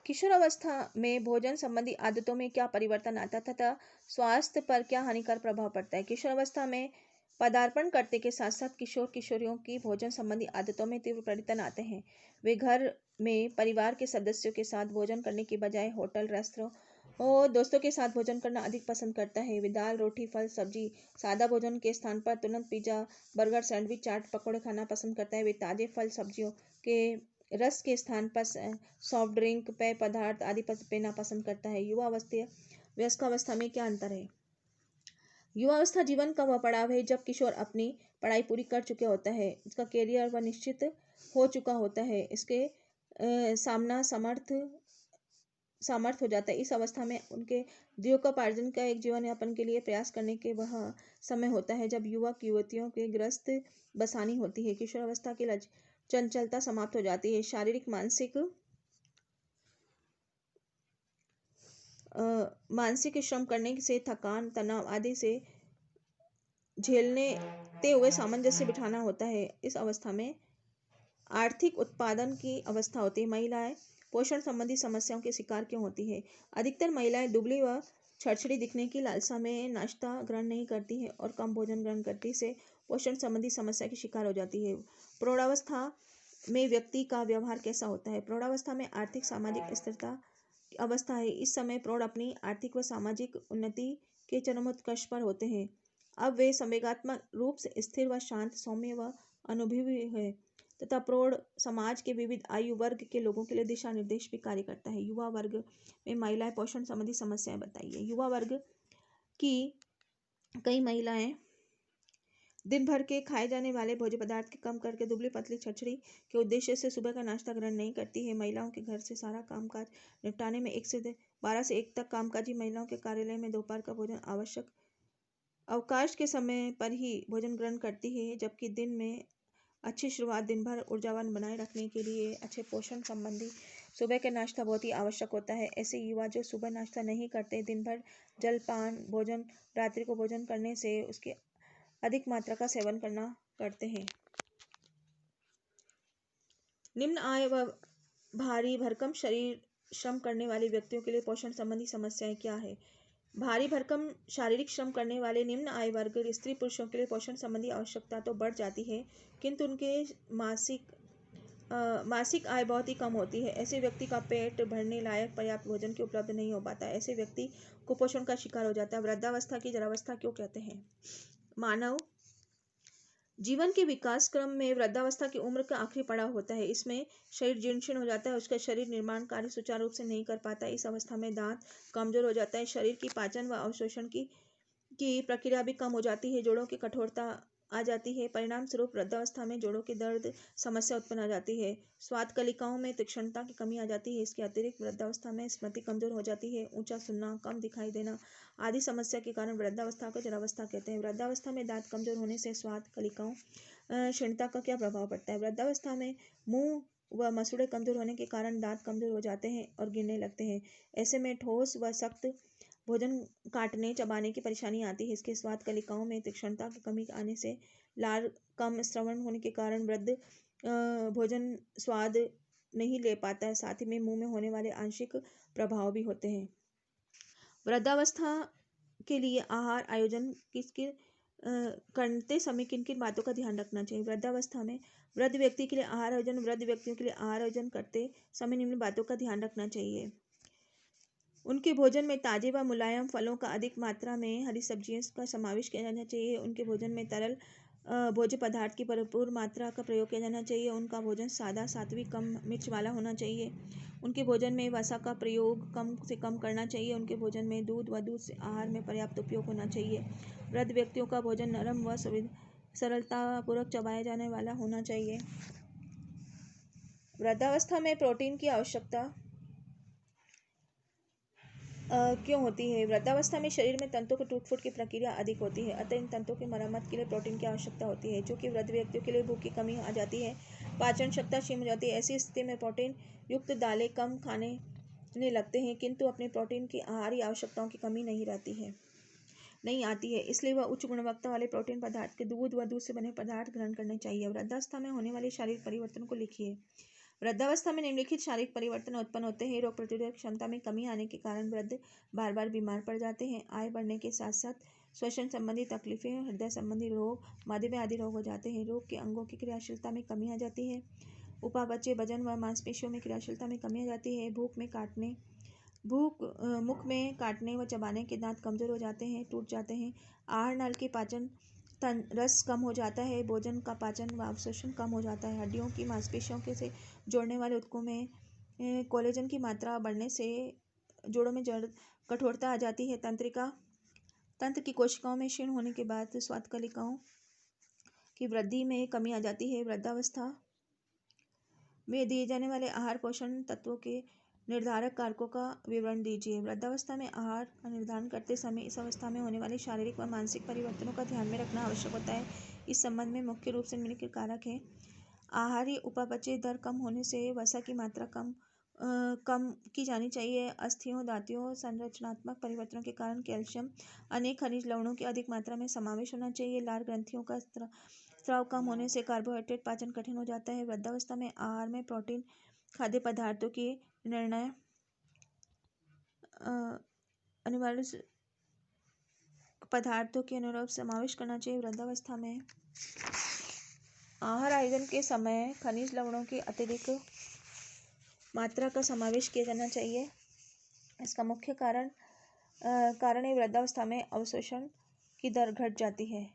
किशोर अवस्था में भोजन संबंधी आदतों में क्या परिवर्तन आता तथा स्वास्थ्य पर क्या हानिकारक प्रभाव पड़ता है? किशोर अवस्था में पदार्पण करते के साथ साथ किशोर किशोरियों की भोजन संबंधी आदतों में तीव्र परिवर्तन आते हैं। वे घर में परिवार के सदस्यों के साथ भोजन करने की बजाय होटल, रेस्तरां और दोस्तों के साथ भोजन करना अधिक पसंद करता है। वे दाल, रोटी, फल, सब्जी, सादा भोजन के स्थान पर तुरंत पिज्जा, बर्गर, सैंडविच, चाट, पकौड़े खाना पसंद करता है। वे ताजे फल, सब्जियों के रस के स्थान पर सॉफ्ट ड्रिंक, पेय पदार्थ आदि पीना पसंद करता है। युवा अवस्था वयस्क अवस्था में क्या अंतर है? युवा अवस्था जीवन का वह पड़ाव है जब किशोर अपनी पढ़ाई पूरी कर चुके होता है, इसका कैरियर वह निश्चित हो चुका होता है, इसके सामना सामर्थ हो जाता है। इस अवस्था में उनके जीविकोपार्जन का एक जीवन यापन के लिए प्रयास करने के वह समय होता है जब युवक युवतियों के ग्रस्त बसानी होती है। किशोर अवस्था की चंचलता समाप्त हो जाती है। शारीरिक मानसिक श्रम करने से थकान, तनाव आदि से झेलते हुए सामंजस्य बिठाना होता है। इस अवस्था में आर्थिक उत्पादन की अवस्था होती है। महिलाएं पोषण संबंधी समस्याओं के शिकार क्यों होती है? अधिकतर महिलाएं दुबली व छड़छड़ी दिखने की लालसा में नाश्ता ग्रहण नहीं करती है और कम भोजन ग्रहण करती से पोषण संबंधी समस्या की शिकार हो जाती है। प्रौढ़ावस्था में व्यक्ति का व्यवहार कैसा होता है? प्रौढ़ावस्था में आर्थिक सामाजिक स्थिरता की अवस्था है। इस समय प्रौढ़ अपनी आर्थिक व सामाजिक उन्नति के चरमोत्कर्ष पर होते हैं। अब वे संवेगात्मक रूप से स्थिर व शांत, सौम्य व अनुभवी है तथा प्रौढ़ समाज के विविध आयु वर्ग के लोगों के लिए दिशा निर्देश भी कार्य करता है। युवा वर्ग में महिलाएं पोषण संबंधी समस्याएं बताइए। युवा वर्ग की कई महिलाएं दिन भर के खाए जाने वाले भोज्य पदार्थ के कम करके दुबली पतली छड़छड़ी के उद्देश्य से सुबह का नाश्ता ग्रहण नहीं करती है। महिलाओं के घर से सारा कामकाज निपटाने में 12 से 1 तक कामकाजी महिलाओं के कार्यालय में दोपहर का भोजन आवश्यक अवकाश के समय पर ही भोजन ग्रहण करती है, जबकि दिन में अच्छी शुरुआत दिन भर ऊर्जावान बनाए रखने के लिए अच्छे पोषण संबंधी सुबह का नाश्ता बहुत ही आवश्यक होता है। ऐसे युवा जो सुबह नाश्ता नहीं करते, दिन भर जलपान भोजन रात्रि को भोजन करने से उसकी अधिक मात्रा का सेवन करते हैं। निम्न आय व भारी भरकम शरीर श्रम करने वाले व्यक्तियों के लिए पोषण संबंधी समस्याएं क्या है? भारी भरकम शारीरिक श्रम करने वाले निम्न आय वर्ग स्त्री पुरुषों के लिए पोषण संबंधी आवश्यकता तो बढ़ जाती है, किंतु उनके मासिक आय बहुत ही कम होती है। ऐसे व्यक्ति का पेट भरने लायक पर्याप्त भोजन की उपलब्ध नहीं हो पाता। ऐसे व्यक्ति कुपोषण का शिकार हो जाता है। वृद्धावस्था की जरावस्था क्यों कहते हैं? मानव जीवन के विकास क्रम में वृद्धावस्था की उम्र का आखिरी पड़ाव होता है। इसमें शरीर जीर्ण शीर्ण हो जाता है, उसका शरीर निर्माण कार्य सुचारू रूप से नहीं कर पाता। इस अवस्था में दांत कमजोर हो जाता है, शरीर की पाचन व अवशोषण की प्रक्रिया भी कम हो जाती है, जोड़ों की कठोरता आ जाती है। परिणाम स्वरूप वृद्धावस्था में जोड़ों के दर्द समस्या उत्पन्न आ जाती है। स्वाद कलिकाओं में तीक्ष्णता की कमी आ जाती है। इसके अतिरिक्त वृद्धावस्था में स्मृति कमजोर हो जाती है, ऊंचा सुनना, कम दिखाई देना आदि समस्या के कारण वृद्धावस्था को जरावस्था कहते हैं। वृद्धावस्था में दांत कमजोर होने से स्वाद कलिकाओं क्षीणता का क्या प्रभाव पड़ता है? वृद्धावस्था में मुंह व मसूड़े कमजोर होने के कारण दांत कमजोर हो जाते हैं और गिरने लगते हैं। ऐसे में ठोस व सख्त भोजन काटने चबाने की परेशानी आती है। इसके स्वाद कलिकाओं में तीक्ष्णता की कमी आने से लार कम श्रवण होने के कारण वृद्ध भोजन स्वाद नहीं ले पाता है। साथ ही में मुंह में होने वाले आंशिक प्रभाव भी होते हैं। वृद्धावस्था के लिए आहार आयोजन करते समय किन किन बातों का ध्यान रखना चाहिए? वृद्धावस्था में वृद्ध व्यक्ति के लिए आहार आयोजन वृद्ध व्यक्तियों के लिए आहार आयोजन करते समय निम्न बातों का ध्यान रखना चाहिए। उनके भोजन में ताजे व मुलायम फलों का अधिक मात्रा में हरी सब्जियों का समावेश किया जाना चाहिए। उनके भोजन में तरल भोज्य पदार्थ की भरपूर मात्रा का प्रयोग किया जाना चाहिए। उनका भोजन सादा, सात्विक, कम मिर्च वाला होना चाहिए। उनके भोजन में वसा का प्रयोग कम से कम करना चाहिए। उनके भोजन में दूध व दूध से आहार में पर्याप्त उपयोग होना चाहिए। वृद्ध व्यक्तियों का भोजन नरम व सरलतापूर्वक चबाया जाने वाला होना चाहिए। वृद्धावस्था में प्रोटीन की आवश्यकता क्यों होती है? वृद्धावस्था में शरीर में तंतुओं के टूट फूट की प्रक्रिया अधिक होती है, अतः इन तंतुओं की मरम्मत के लिए प्रोटीन की आवश्यकता होती है। जो कि वृद्ध व्यक्तियों के लिए भूख की कमी आ जाती है, पाचन शक्ति क्षीण हो जाती है। ऐसी स्थिति में प्रोटीन युक्त दालें कम खाने लगते हैं, किंतु अपने प्रोटीन की आहारी आवश्यकताओं की कमी नहीं आती है। इसलिए वह उच्च गुणवत्ता वाले प्रोटीन पदार्थ के दूध व दूध से बने पदार्थ ग्रहण करने चाहिए। वृद्धावस्था में होने वाले शारीरिक परिवर्तन को लिखिए। वृद्धावस्था में निम्नलिखित शारीरिक परिवर्तन उत्पन्न होते हैं। रोग प्रतिरोधक क्षमता में कमी आने के कारण वृद्ध बार बार बीमार पड़ जाते हैं। आय बढ़ने के साथ साथ श्वसन संबंधी तकलीफें, हृदय संबंधी रोग, मधुमेह आदि रोग हो जाते हैं। रोग के अंगों की क्रियाशीलता में कमी आ जाती है। उपापचय, वजन व मांसपेशियों में क्रियाशीलता में कमी आ जाती है। मुख में काटने व चबाने के दांत कमजोर हो जाते हैं, टूट जाते हैं। आहार नल के पाचन रस कम हो जाता है। भोजन का पाचन व अवशोषण कम हो जाता है। हड्डियों की मांसपेशियों के से जोड़ने वाले ऊतकों में कोलेजन की मात्रा बढ़ने से जोड़ों में जड़ कठोरता आ जाती है। तंत्र की कोशिकाओं में क्षीण होने के बाद स्वाद कलिकाओं की वृद्धि में कमी आ जाती है। वृद्धावस्था में दिए जाने वाले आहार पोषण तत्वों के निर्धारक कारकों का विवरण दीजिए। वृद्धावस्था में आहार का निर्धारण करते समय इस अवस्था में होने वाले शारीरिक व मानसिक परिवर्तनों का ध्यान में रखना आवश्यक होता है। इस संबंध में मुख्य रूप से निम्नलिखित कारक हैं। आहारी उपापचय दर कम होने से वसा की मात्रा कम की जानी चाहिए। अस्थियों, दांतों, संरचनात्मक परिवर्तनों के कारण कैल्शियम, अनेक खनिज लवणों की अधिक मात्रा में समावेश होना चाहिए। लार ग्रंथियों का स्राव कम होने से कार्बोहाइड्रेट पाचन कठिन हो जाता है। वृद्धावस्था में आहार में प्रोटीन खाद्य पदार्थों की निर्णय अनिवार्य पदार्थों के अनुरूप समावेश करना चाहिए। वृद्धावस्था में आहार आयोजन के समय खनिज लवणों की अत्यधिक मात्रा का समावेश किया जाना चाहिए। इसका मुख्य कारण वृद्धावस्था में अवशोषण की दर घट जाती है।